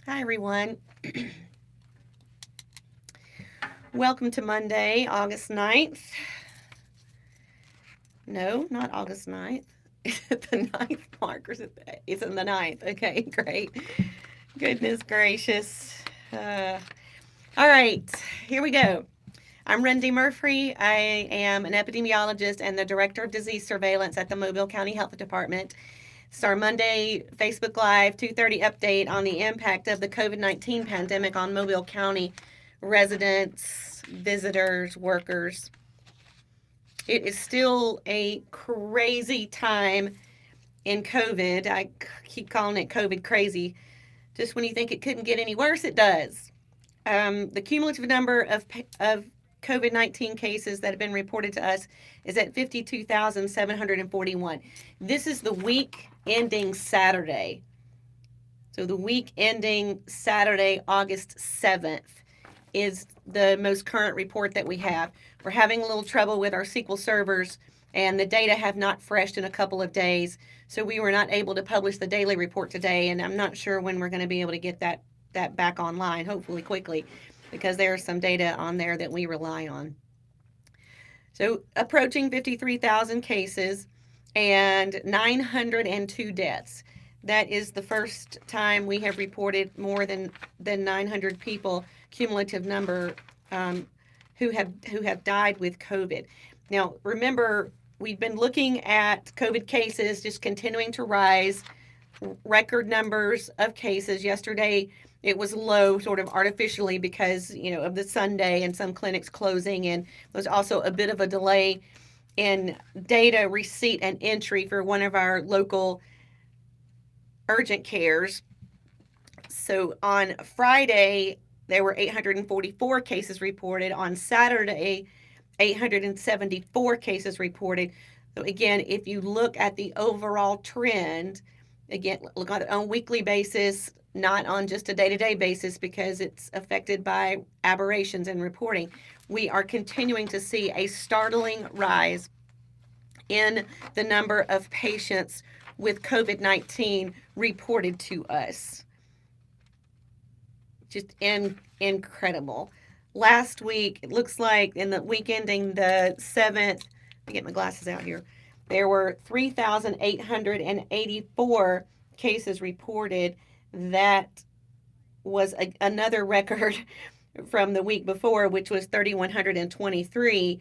Hi, everyone. Welcome to Monday, August 9th. No, not August 9th. Is it the 9th mark or is it it's in the 9th? Okay, great. Goodness gracious. All right, here we go. I'm Rendy Murphy. I am an epidemiologist and the Director of Disease Surveillance at the Mobile County Health Department. It's our Monday Facebook Live 2:30 update on the impact of the COVID-19 pandemic on Mobile County residents, visitors, workers. It is still a crazy time in COVID. I keep calling it COVID crazy. Just when you think it couldn't get any worse, it does. The cumulative number of COVID-19 cases that have been reported to us is at 52,741. This is the week ending Saturday. So the week ending Saturday, August 7th is the most current report that we have. We're having a little trouble with our SQL servers, and the data have not freshed in a couple of days, so we were not able to publish the daily report today, and I'm not sure when we're going to be able to get that back online, hopefully quickly, because there's some data on there that we rely on. So approaching 53,000 cases and 902 deaths. That is the first time we have reported more than 900 people cumulative number who have died with COVID. Now remember, we've been looking at COVID cases just continuing to rise, record numbers of cases. Yesterday it was low sort of artificially because of the Sunday and some clinics closing, and there's also a bit of a delay in data receipt and entry for one of our local urgent cares. So on Friday there were 844 cases reported. On Saturday 874 cases reported. So again, if you look at the overall trend, again, look at it on a weekly basis, not on just a day-to-day basis because it's affected by aberrations in reporting. We are continuing to see a startling rise in the number of patients with COVID-19 reported to us. Just incredible. Last week, it looks like in the week ending the 7th, let me get my glasses out here, there were 3,884 cases reported. That was another record from the week before, which was 3,123.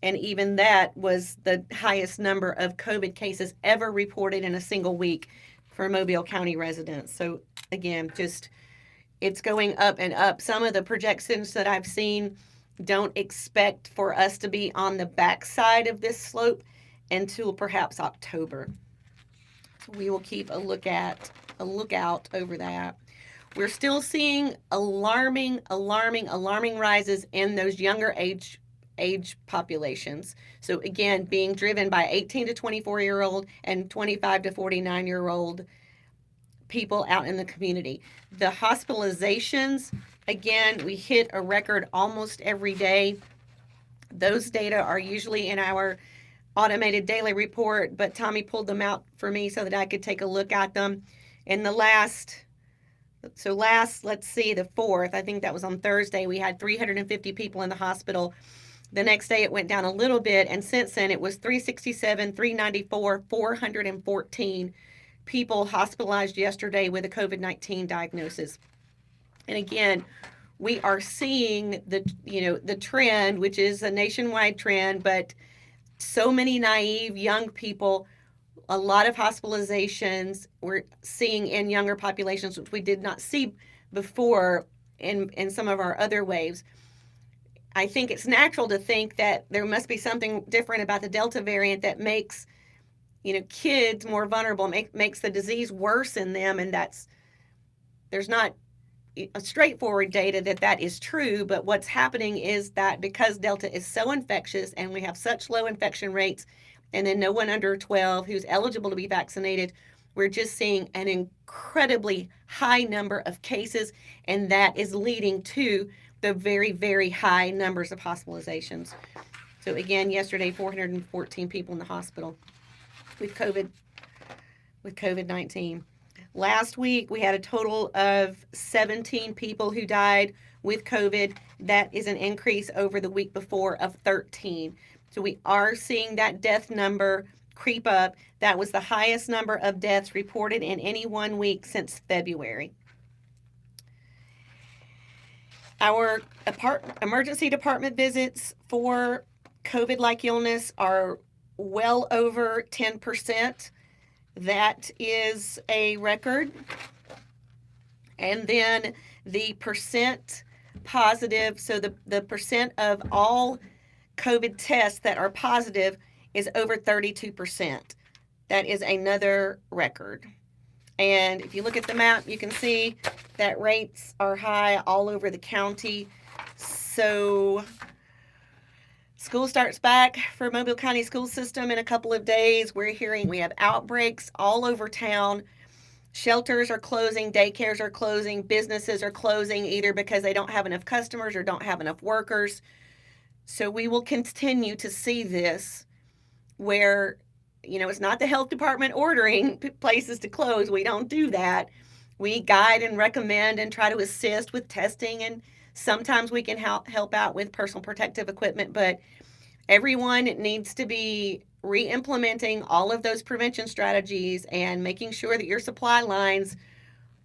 And even that was the highest number of COVID cases ever reported in a single week for Mobile County residents. So again, just it's going up and up. Some of the projections that I've seen don't expect for us to be on the backside of this slope until perhaps October. So we will keep a lookout over that. We're still seeing alarming rises in those younger age populations. So again, being driven by 18 to 24-year-old and 25 to 49-year-old people out in the community. The hospitalizations, again, we hit a record almost every day. Those data are usually in our automated daily report, but Tommy pulled them out for me so that I could take a look at them. In the let's see, the 4th, I think that was on Thursday, we had 350 people in the hospital. The next day it went down a little bit, and since then it was 367, 394, 414 people hospitalized yesterday with a COVID-19 diagnosis. And again, we are seeing the trend, which is a nationwide trend, but so many naive young people, a lot of hospitalizations we're seeing in younger populations, which we did not see before in some of our other waves. I think it's natural to think that there must be something different about the Delta variant that makes kids more vulnerable, makes the disease worse in them, and there's not a straightforward data that is true, but what's happening is that because Delta is so infectious and we have such low infection rates, and then no one under 12 who's eligible to be vaccinated, we're just seeing an incredibly high number of cases, and that is leading to the very, very high numbers of hospitalizations. So again, yesterday, 414 people in the hospital with COVID-19. Last week, we had a total of 17 people who died with COVID. That is an increase over the week before of 13. So we are seeing that death number creep up. That was the highest number of deaths reported in any 1 week since February. Our emergency department visits for COVID-like illness are well over 10%. That is a record. And then the percent positive, so the percent of all COVID tests that are positive is over 32%. That is another record. And if you look at the map, you can see that rates are high all over the county. So school starts back for Mobile County School System in a couple of days. We're hearing we have outbreaks all over town. Shelters are closing, daycares are closing, businesses are closing either because they don't have enough customers or don't have enough workers. So we will continue to see this where, it's not the health department ordering places to close. We don't do that. We guide and recommend and try to assist with testing, and sometimes we can help out with personal protective equipment, but everyone needs to be re-implementing all of those prevention strategies and making sure that your supply lines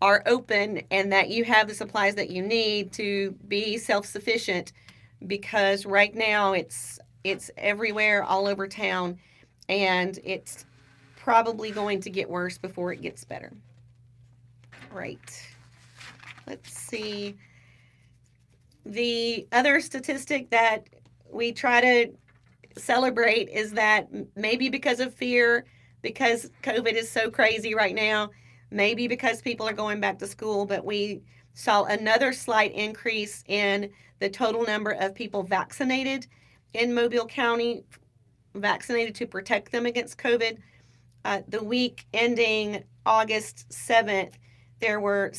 are open and that you have the supplies that you need to be self-sufficient, because right now it's everywhere all over town, and it's probably going to get worse before it gets better. Right. Let's see. The other statistic that we try to celebrate is that maybe because of fear, because COVID is so crazy right now, maybe because people are going back to school, but we saw another slight increase in the total number of people vaccinated in Mobile County, vaccinated to protect them against COVID. The week ending August 7th, there were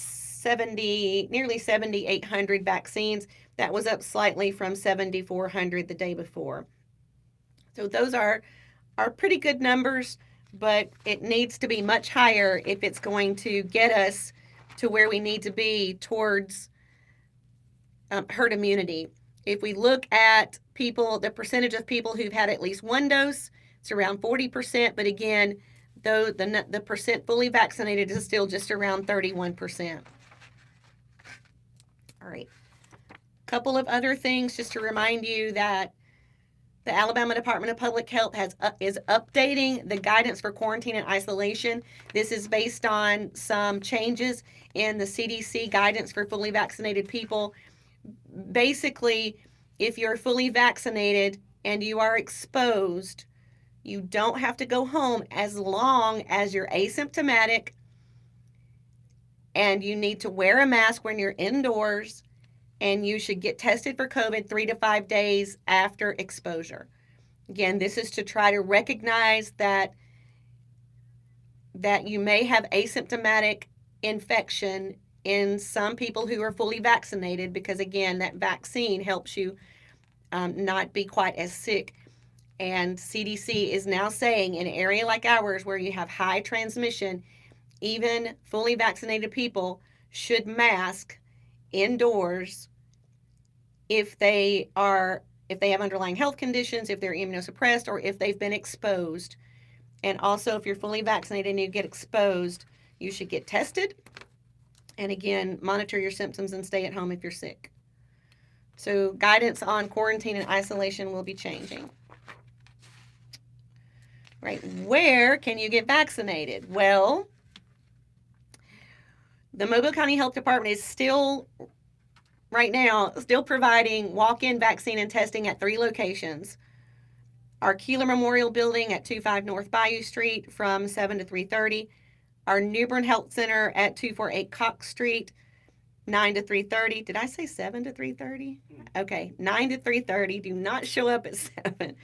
nearly 7,800 vaccines. That was up slightly from 7,400 the day before. So those are pretty good numbers, but it needs to be much higher if it's going to get us to where we need to be towards herd immunity. If we look at people, the percentage of people who've had at least one dose, it's around 40%, but again, though the percent fully vaccinated is still just around 31%. All right. A couple of other things just to remind you that the Alabama Department of Public Health is updating the guidance for quarantine and isolation. This is based on some changes in the CDC guidance for fully vaccinated people. Basically, if you're fully vaccinated and you are exposed, you don't have to go home as long as you're asymptomatic and you need to wear a mask when you're indoors, and you should get tested for COVID 3 to 5 days after exposure. Again, this is to try to recognize that you may have asymptomatic infection in some people who are fully vaccinated, because again, that vaccine helps you not be quite as sick. And CDC is now saying in an area like ours where you have high transmission, even fully vaccinated people should mask indoors if they have underlying health conditions, if they're immunosuppressed, or if they've been exposed. And also, if you're fully vaccinated and you get exposed, you should get tested. And again, monitor your symptoms and stay at home if you're sick. So guidance on quarantine and isolation will be changing. Right, where can you get vaccinated? Well, the Mobile County Health Department is still providing walk-in vaccine and testing at 3 locations. Our Keeler Memorial Building at 25 North Bayou Street from 7 to 3:30. Our Newbern Health Center at 248 Cox Street, 9 to 3:30. Did I say 7 to 3:30? Okay, 9 to 3:30. Do not show up at 7.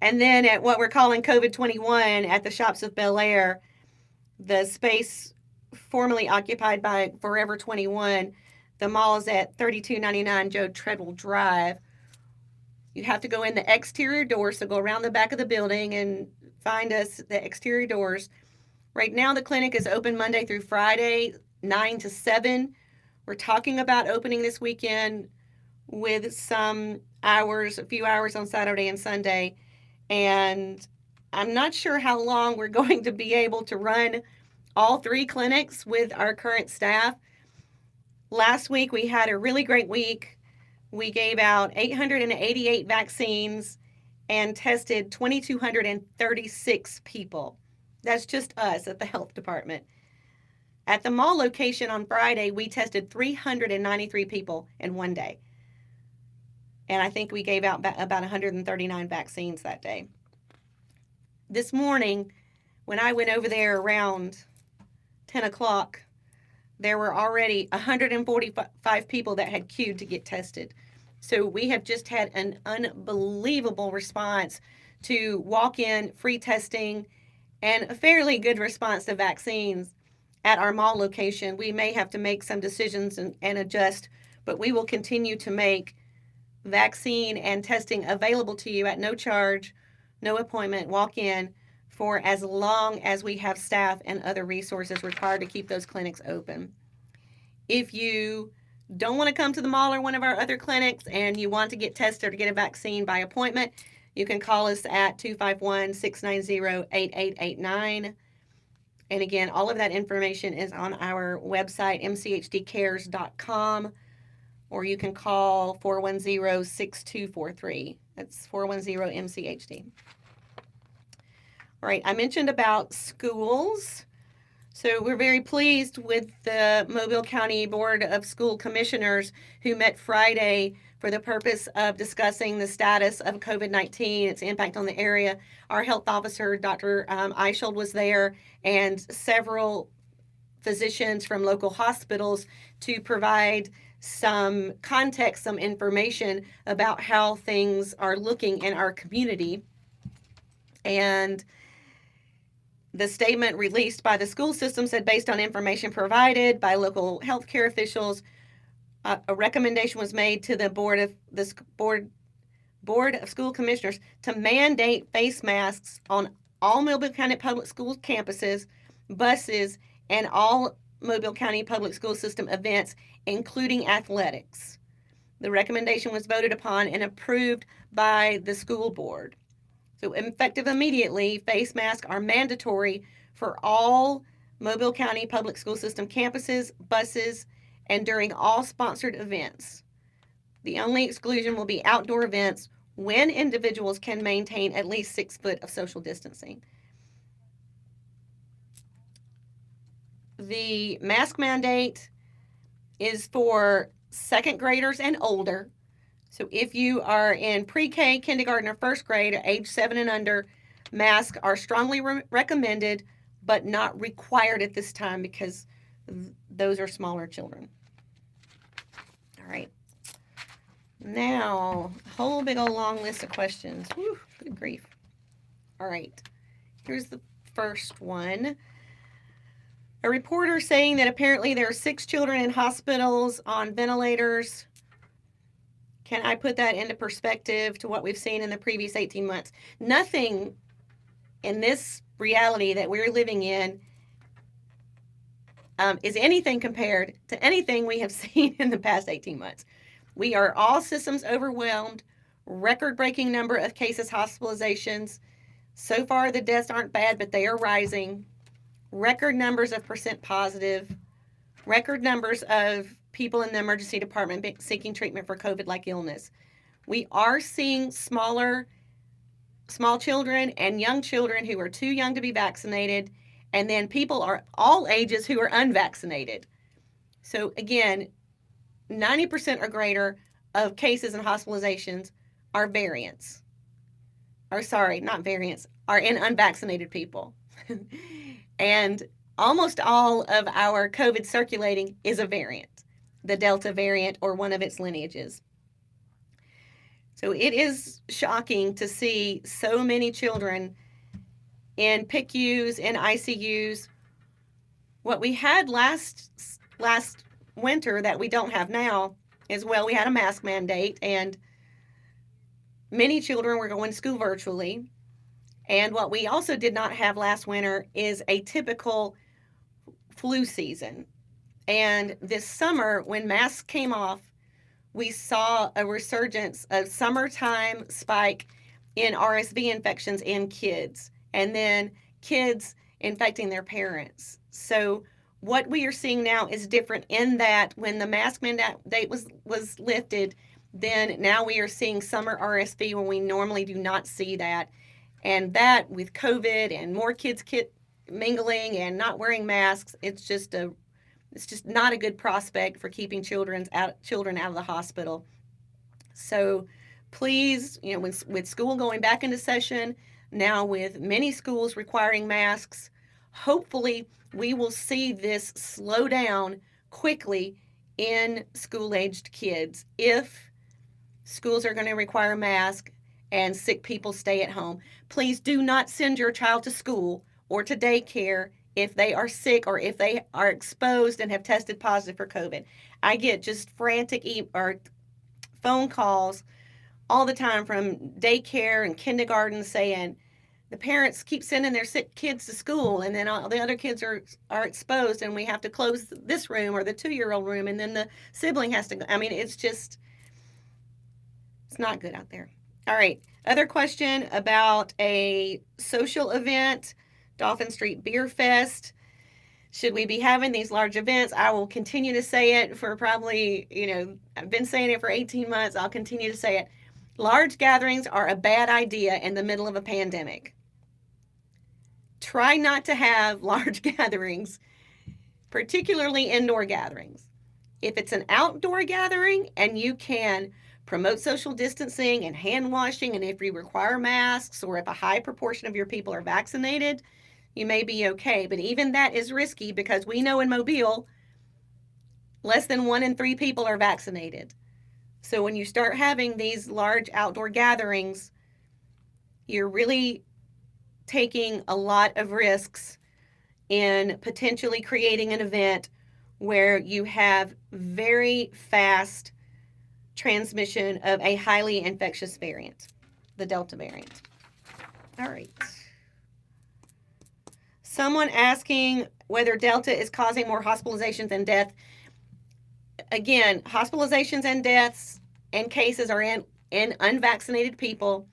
And then at what we're calling COVID-21 at the Shops of Bel Air, the space formerly occupied by Forever 21, the mall is at 3299 Joe Treadwell Drive. You have to go in the exterior doors, so go around the back of the building and find us, the exterior doors. Right now, the clinic is open Monday through Friday, 9 to 7. We're talking about opening this weekend with some hours, a few hours on Saturday and Sunday. And I'm not sure how long we're going to be able to run all 3 clinics with our current staff. Last week, we had a really great week. We gave out 888 vaccines and tested 2,236 people. That's just us at the health department. At the mall location on Friday, we tested 393 people in one day. And I think we gave out about 139 vaccines that day. This morning, when I went over there around 10 o'clock, there were already 145 people that had queued to get tested. So we have just had an unbelievable response to walk-in free testing and a fairly good response to vaccines at our mall location. We may have to make some decisions and adjust, but we will continue to make vaccine and testing available to you at no charge, no appointment, walk in, for as long as we have staff and other resources required to keep those clinics open. If you don't want to come to the mall or one of our other clinics and you want to get tested or get a vaccine by appointment, you can call us at 251-690-8889. And again, all of that information is on our website, mchdcares.com, or you can call 410-6243. That's 410-MCHD. All right, I mentioned about schools. So we're very pleased with the Mobile County Board of School Commissioners who met Friday for the purpose of discussing the status of COVID-19, its impact on the area. Our health officer, Dr. Eichhold, was there, and several physicians from local hospitals to provide some context, some information about how things are looking in our community. And the statement released by the school system said, based on information provided by local healthcare officials, a recommendation was made to the board of school commissioners to mandate face masks on all Mobile County Public Schools campuses, buses, and all Mobile County Public School System events, including athletics. The recommendation was voted upon and approved by the school board. So effective immediately, face masks are mandatory for all Mobile County Public School System campuses, buses, and during all sponsored events. The only exclusion will be outdoor events when individuals can maintain at least 6 feet of social distancing. The mask mandate is for second graders and older. So if you are in pre-K, kindergarten, or first grade, or age 7 and under, masks are strongly recommended, but not required at this time because those are smaller children. All right. Now, a whole big old long list of questions. Whew, good grief. All right. Here's the first one. A reporter saying that apparently there are 6 children in hospitals on ventilators. Can I put that into perspective to what we've seen in the previous 18 months? Nothing in this reality that we're living in is anything compared to anything we have seen in the past 18 months. We are all systems overwhelmed, record-breaking number of cases, hospitalizations. So far, the deaths aren't bad, but they are rising. Record numbers of percent positive, record numbers of people in the emergency department seeking treatment for COVID-like illness. We are seeing small children and young children who are too young to be vaccinated, and then people are all ages who are unvaccinated. So again, 90% or greater of cases and hospitalizations are variants. Or sorry, not variants, are in unvaccinated people. And almost all of our COVID circulating is a variant, the Delta variant or one of its lineages. So it is shocking to see so many children in PICUs, in ICUs. What we had last winter that we don't have now is, well, we had a mask mandate and many children were going to school virtually. And what we also did not have last winter is a typical flu season. And this summer, when masks came off, we saw a resurgence, a summertime spike in RSV infections in kids, and then kids infecting their parents. So what we are seeing now is different in that when the mask mandate was lifted, then now we are seeing summer RSV when we normally do not see that. And that with COVID and more kids mingling and not wearing masks, it's just not a good prospect for keeping children out of the hospital. So please, with school going back into session, now with many schools requiring masks, hopefully we will see this slow down quickly in school-aged kids if schools are going to require masks and sick people stay at home. Please do not send your child to school or to daycare if they are sick or if they are exposed and have tested positive for COVID. I get just frantic or phone calls all the time from daycare and kindergarten saying the parents keep sending their sick kids to school, and then all the other kids are exposed, and we have to close this room or the 2-year-old room, and then the sibling has to go. I mean, it's not good out there. All right. Other question about a social event, Dolphin Street Beer Fest. Should we be having these large events? I will continue to say it for probably, I've been saying it for 18 months. I'll continue to say it. Large gatherings are a bad idea in the middle of a pandemic. Try not to have large gatherings, particularly indoor gatherings. If it's an outdoor gathering and you can promote social distancing and hand washing, and if you require masks or if a high proportion of your people are vaccinated, you may be okay. But even that is risky because we know in Mobile, less than 1 in 3 people are vaccinated. So when you start having these large outdoor gatherings, you're really taking a lot of risks in potentially creating an event where you have very fast transmission of a highly infectious variant, the Delta variant. All right. Someone asking whether Delta is causing more hospitalizations and death. Again, hospitalizations and deaths and cases are in unvaccinated people.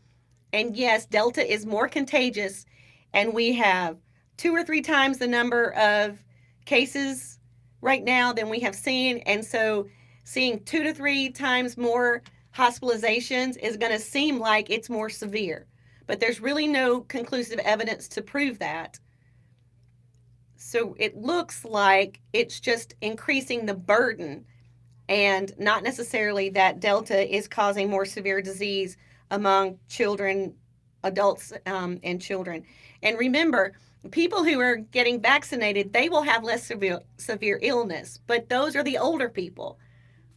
And yes, Delta is more contagious, and we have 2 or 3 times the number of cases right now than we have seen. And so seeing 2 to 3 times more hospitalizations is going to seem like it's more severe. But there's really no conclusive evidence to prove that. So it looks like it's just increasing the burden and not necessarily that Delta is causing more severe disease among children, adults, and children. And remember, people who are getting vaccinated, they will have less severe illness, but those are the older people,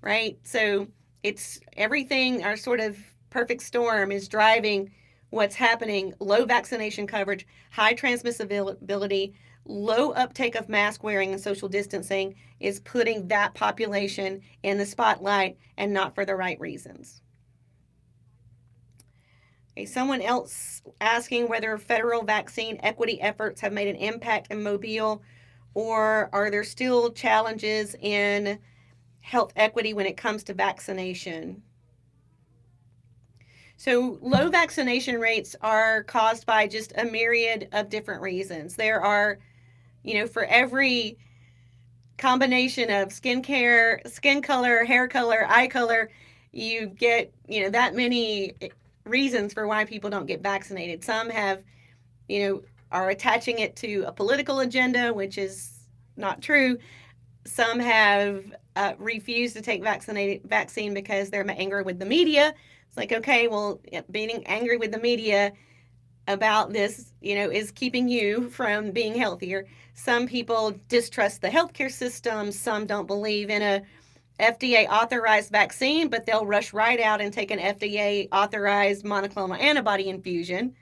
right? So it's everything, our sort of perfect storm is driving what's happening. Low vaccination coverage, high transmissibility, low uptake of mask wearing and social distancing is putting that population in the spotlight and not for the right reasons. Okay, someone else asking whether federal vaccine equity efforts have made an impact in Mobile, or are there still challenges in health equity when it comes to vaccination? So low vaccination rates are caused by just a myriad of different reasons. There are, for every combination of skin color, hair color, eye color, you get, that many reasons for why people don't get vaccinated. Some have, are attaching it to a political agenda, which is not true. Some have refused to take vaccine because they're angry with the media. It's like, okay, well, being angry with the media about this, is keeping you from being healthier. Some people distrust the healthcare system. Some don't believe in a FDA authorized vaccine, but they'll rush right out and take an FDA authorized monoclonal antibody infusion.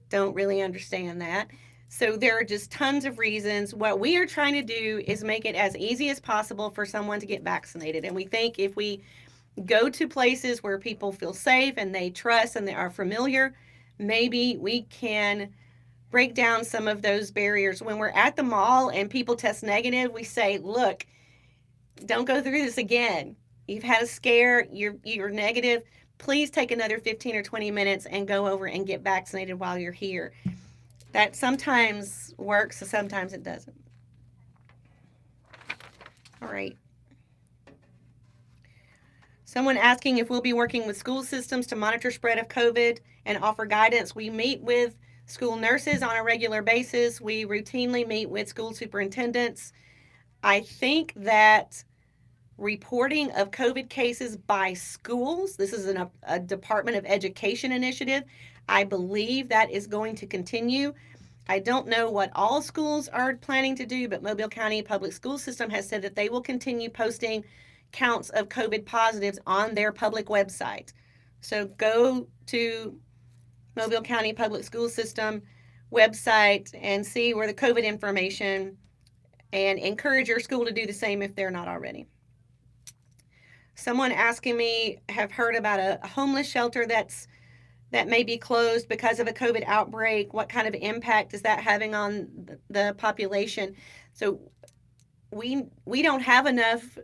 Don't really understand that. So there are just tons of reasons. What we are trying to do is make it as easy as possible for someone to get vaccinated. And we think if we go to places where people feel safe and they trust and they are familiar, maybe we can break down some of those barriers. When we're at the mall and people test negative, we say, look, don't go through this again. You've had a scare, you're negative. Please take another 15 or 20 minutes and go over and get vaccinated while you're here. That sometimes works, so sometimes it doesn't. All right. Someone asking if we'll be working with school systems to monitor spread of COVID and offer guidance. We meet with school nurses on a regular basis. We routinely meet with school superintendents. I think that reporting of COVID cases by schools, this is a Department of Education initiative. I believe that is going to continue. I don't know what all schools are planning to do, but Mobile County Public School System has said that they will continue posting counts of COVID positives on their public website. So go to Mobile County Public School System website and see where the COVID information, and encourage your school to do the same if they're not already. Someone asking me, have heard about a homeless shelter that may be closed because of a COVID outbreak. What kind of impact is that having on the population? So we don't have enough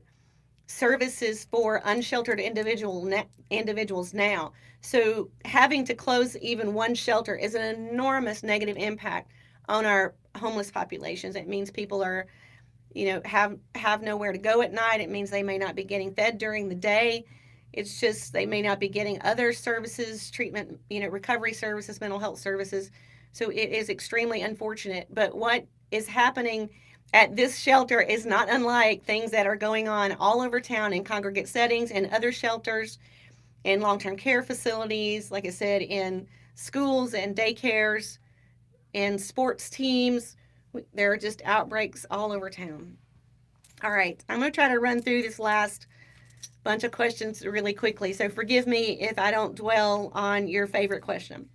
services for unsheltered individuals now. So having to close even one shelter is an enormous negative impact on our homeless populations. It means people are, have nowhere to go at night. It means they may not be getting fed during the day. It's just they may not be getting other services, treatment, recovery services, mental health services. So it is extremely unfortunate. But what is happening at this shelter is not unlike things that are going on all over town in congregate settings and other shelters, in long-term care facilities, like I said, in schools and daycares, in sports teams. There are just outbreaks all over town. All right, I'm going to try to run through this last bunch of questions really quickly, so forgive me if I don't dwell on your favorite question.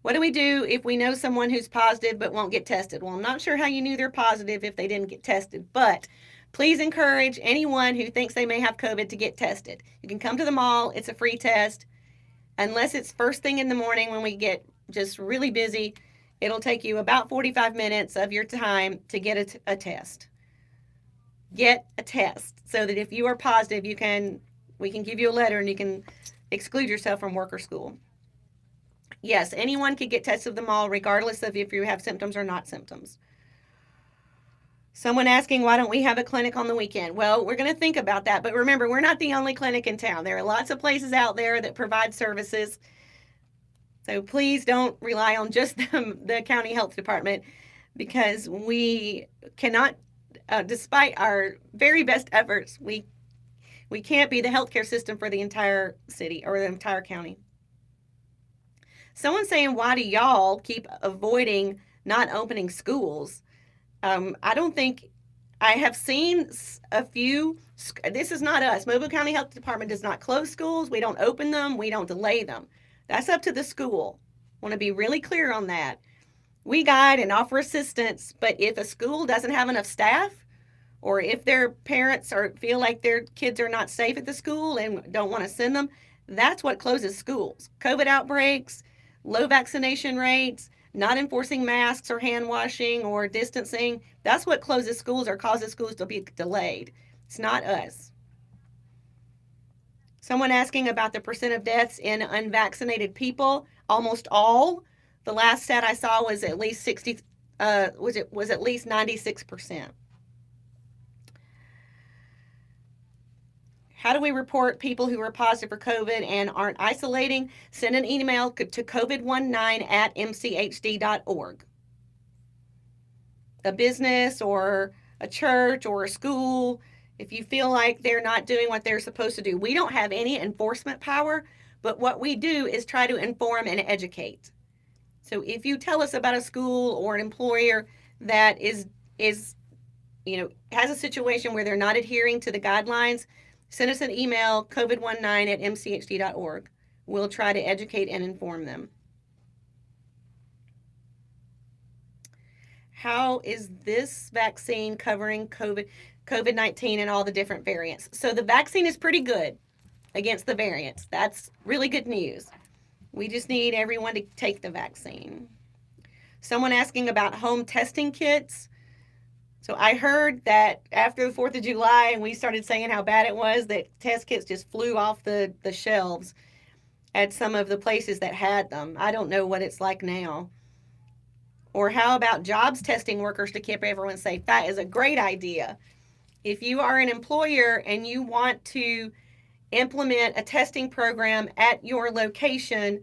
What do we do if we know someone who's positive but won't get tested? Well, I'm not sure how you knew they're positive if they didn't get tested, but please encourage anyone who thinks they may have COVID to get tested. You can come to the mall. It's a free test. Unless it's first thing in the morning when we get just really busy, it'll take you about 45 minutes of your time to get a test. Get a test so that if you are positive, we can give you a letter and you can exclude yourself from work or school. Yes, anyone could get tested at the mall regardless of if you have symptoms or not symptoms. Someone asking, why don't we have a clinic on the weekend? Well, we're going to think about that. But remember, we're not the only clinic in town. There are lots of places out there that provide services. So please don't rely on just the county health department, because we cannot, despite our very best efforts, we can't be the healthcare system for the entire city or the entire county. Someone's saying, why do y'all keep avoiding not opening schools? I don't think, I have seen a few, this is not us. Mobile County Health Department does not close schools. We don't open them. We don't delay them. That's up to the school. I want to be really clear on that. We guide and offer assistance, but if a school doesn't have enough staff, or if their parents feel like their kids are not safe at the school and don't want to send them, that's what closes schools. COVID outbreaks, low vaccination rates, not enforcing masks or hand washing or distancing, that's what closes schools or causes schools to be delayed. It's not us. Someone asking about the percent of deaths in unvaccinated people. Almost all. The last stat I saw was at least 96%. How do we report people who are positive for COVID and aren't isolating? Send an email to covid19@mchd.org. A business or a church or a school, if you feel like they're not doing what they're supposed to do. We don't have any enforcement power, but what we do is try to inform and educate. So if you tell us about a school or an employer that has a situation where they're not adhering to the guidelines, send us an email, covid19@mchd.org. We'll try to educate and inform them. How is this vaccine covering COVID-19 and all the different variants? So the vaccine is pretty good against the variants. That's really good news. We just need everyone to take the vaccine. Someone asking about home testing kits. So I heard that after the 4th of July and we started saying how bad it was, that test kits just flew off the shelves at some of the places that had them. I don't know what it's like now. Or how about jobs testing workers to keep everyone safe? That is a great idea. If you are an employer and you want to implement a testing program at your location,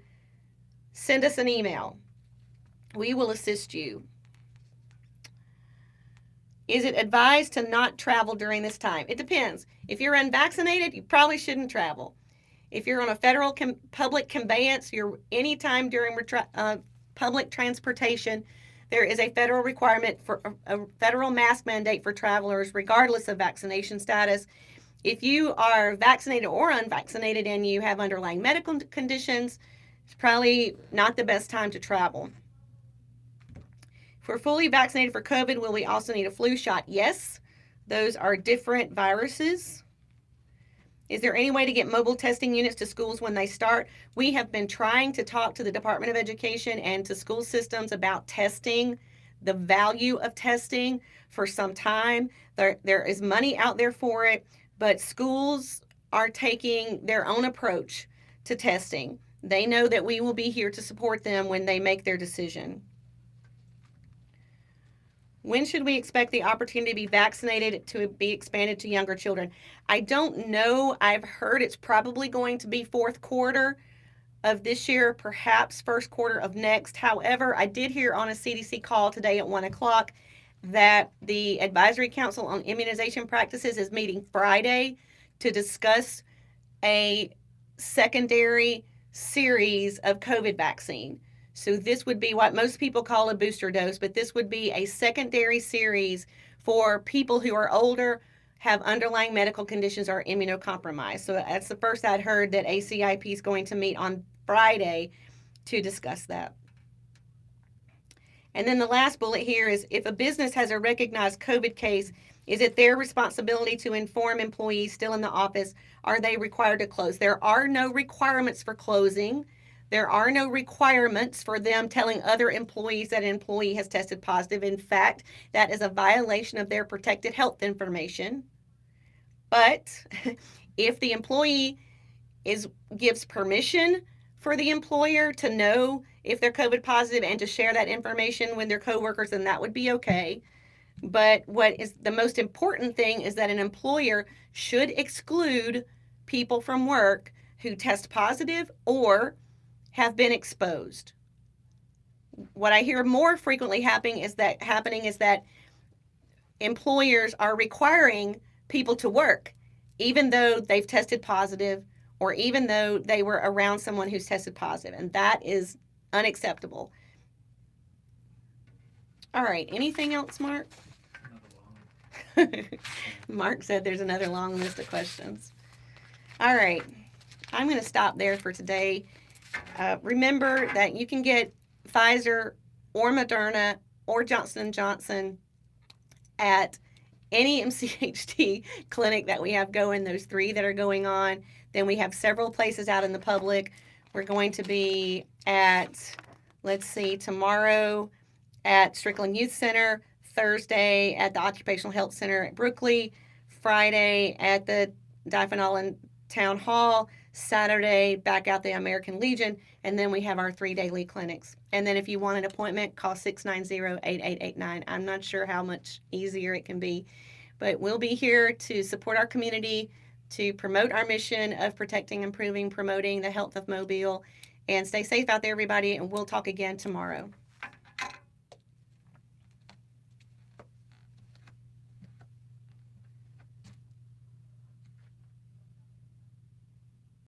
send us an email. We will assist you. Is it advised to not travel during this time? It depends. If you're unvaccinated, you probably shouldn't travel. If you're on a federal public conveyance, you're anytime during public transportation, there is a federal requirement for a federal mask mandate for travelers, regardless of vaccination status. If you are vaccinated or unvaccinated and you have underlying medical conditions, it's probably not the best time to travel. If we're fully vaccinated for COVID, will we also need a flu shot? Yes, those are different viruses. Is there any way to get mobile testing units to schools when they start? We have been trying to talk to the Department of Education and to school systems about testing, the value of testing for some time. There is money out there for it, but schools are taking their own approach to testing. They know that we will be here to support them when they make their decision. When should we expect the opportunity to be vaccinated to be expanded to younger children? I don't know. I've heard it's probably going to be fourth quarter of this year, perhaps first quarter of next. However, I did hear on a CDC call today at 1 o'clock that the Advisory Council on Immunization Practices is meeting Friday to discuss a secondary series of COVID vaccine. So this would be what most people call a booster dose, but this would be a secondary series for people who are older, have underlying medical conditions, or immunocompromised. So that's the first I'd heard that ACIP is going to meet on Friday to discuss that. And then the last bullet here is, if a business has a recognized COVID case, is it their responsibility to inform employees still in the office? Are they required to close? There are no requirements for closing. There are no requirements for them telling other employees that an employee has tested positive. In fact, that is a violation of their protected health information. But if the employee gives permission for the employer to know if they're COVID positive and to share that information with their coworkers, then that would be okay. But what is the most important thing is that an employer should exclude people from work who test positive or have been exposed. What I hear more frequently happening is that employers are requiring people to work even though they've tested positive or even though they were around someone who's tested positive, and that is unacceptable. All right, anything else, Mark? Mark said there's another long list of questions. All right, I'm going to stop there for today. Remember that you can get Pfizer or Moderna or Johnson & Johnson at any MCHD clinic that we have going, those 3 that are going on. Then we have several places out in the public. We're going to be at, tomorrow at Strickland Youth Center, Thursday at the Occupational Health Center at Brookley, Friday at the Dyfenolin Town Hall, Saturday back out the American Legion, and then we have our 3 daily clinics. And then if you want an appointment, call 690-8889. I'm not sure how much easier it can be, but we'll be here to support our community, to promote our mission of protecting, improving, promoting the health of Mobile. And stay safe out there, everybody, and we'll talk again tomorrow.